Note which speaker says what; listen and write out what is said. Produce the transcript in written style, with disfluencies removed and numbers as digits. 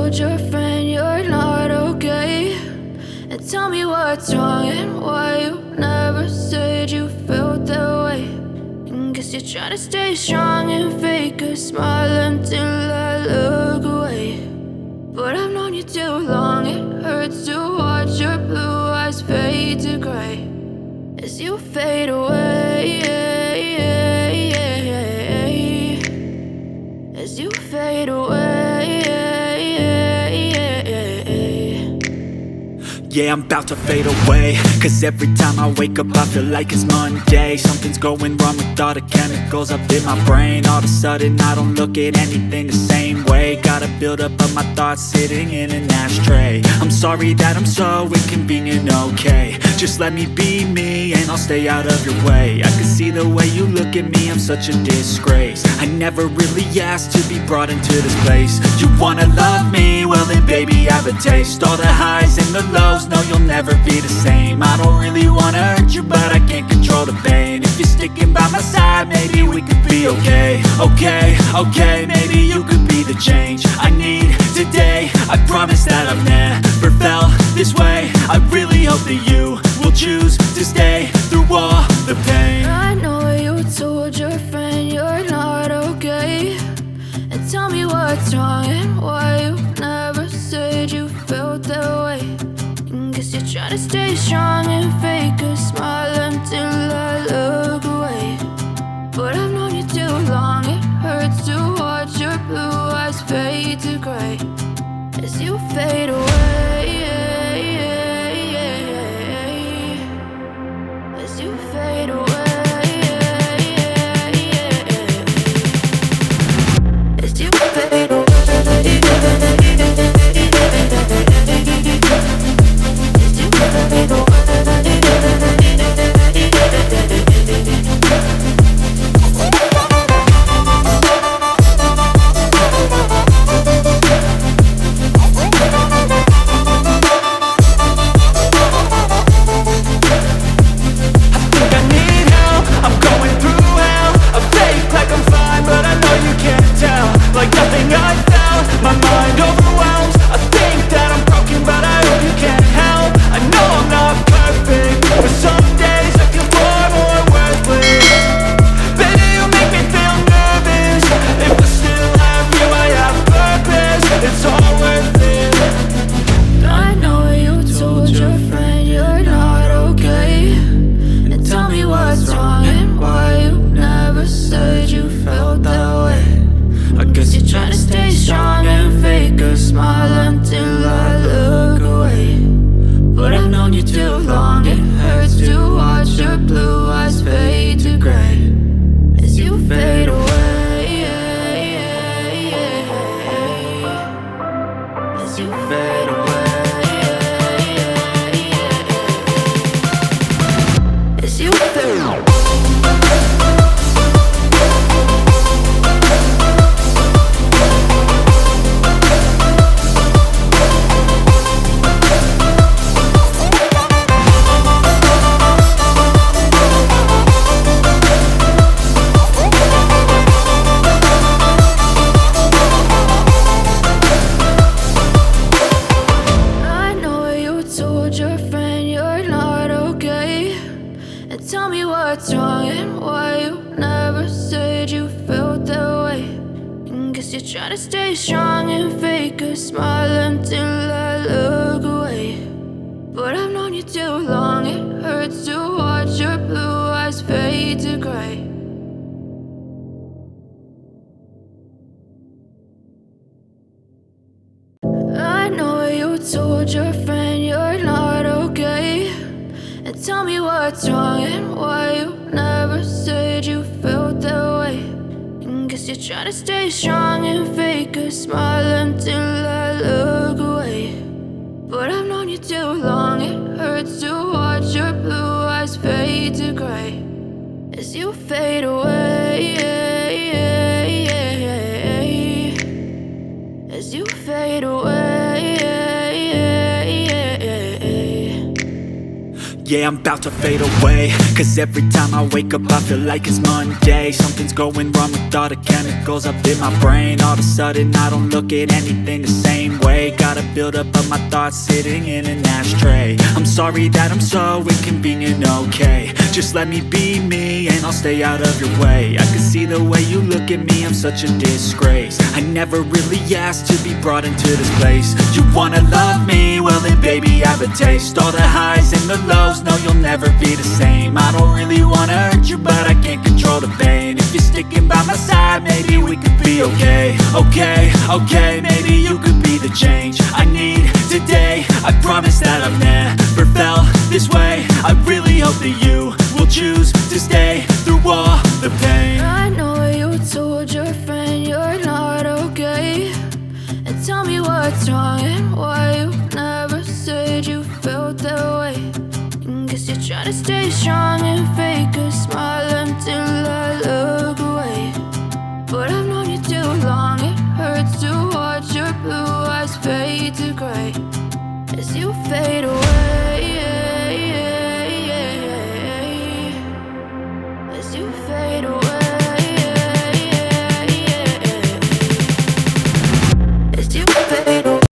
Speaker 1: told your friend you're not okay, and tell me what's wrong and why you never said you felt that way. And guess you're trying to stay strong and fake a smile until I look away. But I've known you too long, it hurts to watch your blue eyes fade to gray as you fade away, as you fade away.
Speaker 2: Yeah, I'm about to fade away, cause every time I wake up I feel like it's Monday. Something's going wrong with all the chemicals up in my brain. All of a sudden I don't look at anything the same way. Gotta build up of my thoughts sitting in an ashtray. I'm sorry that I'm so inconvenient, okay. Just let me be me and I'll stay out of your way. I can see the way you look at me, I'm such a disgrace. I never really asked to be brought into this place. You wanna love me? Well then baby, have a taste. All the highs and the lows, no, you'll never be the same. I don't really wanna hurt you, but I can't control the pain. If you're sticking by my side, maybe we could be okay. Okay, maybe you could be the change I need today. I promise that I've never felt this way. I really hope that you will choose to stay through all the pain.
Speaker 1: I know you told your friend you're not okay, and tell me what's wrong and why you never said you felt that way. And guess you're trying to stay strong and fake a smile until I look away. But I've known you too long, it hurts to watch your blue eyes fade to gray as you fade away, as you fade away. As you fade away, as you fade away.
Speaker 2: Like nothing I found, my mind overwhelms. I think that I'm broken, but I hope you can't help. I know I'm not perfect, but some days I feel far more worthless. Baby, you make me feel nervous. If I still have you, I have purpose. It's all worth it.
Speaker 1: I know you told your friend you're not okay, and tell me what's wrong and why you never said you felt that way. I guess you're trying to stay strong and fake a smile until I look away. But I've known you too long, it hurts to watch your blue eyes fade to gray as you fade away, as you fade away, as you fade away. Tell me what's wrong and why you never said you felt that way. And guess you're trying to stay strong and fake a smile until I look away. But I've known you too long, it hurts to watch your blue eyes fade to gray. I know you told your friend you're not okay, and tell me what's wrong and why you never said you felt that way. And guess you're trying to stay strong and fake a smile until I look away. But I've known you too long, it hurts to watch your blue eyes fade to gray as you fade away, as you fade away.
Speaker 2: Yeah, I'm about to fade away, cause every time I wake up I feel like it's Monday. Something's going wrong with all the chemicals up in my brain. All of a sudden I don't look at anything the same way. Got a buildup of my thoughts sitting in an ashtray. I'm sorry that I'm so inconvenient, okay. Just let me be me and I'll stay out of your way. I can see the way you look at me, I'm such a disgrace. I never really asked to be brought into this place. You wanna love me? Well then baby I have a taste. All the highs and the lows, no you'll never be the same. I don't really wanna hurt you but I can't control the pain. If you're sticking by my side maybe we could be okay. Okay, maybe you could be the change I need today. I promise that I've never felt this way. I really hope that you will choose to stay through all the pain.
Speaker 1: I know you told your friend you're not okay, and tell me what's wrong and why you never said you felt that way. Guess you're trying to stay strong and fake a smile until I look away. But I've known you too long, it hurts to watch your blue eyes fade to gray as you fade away.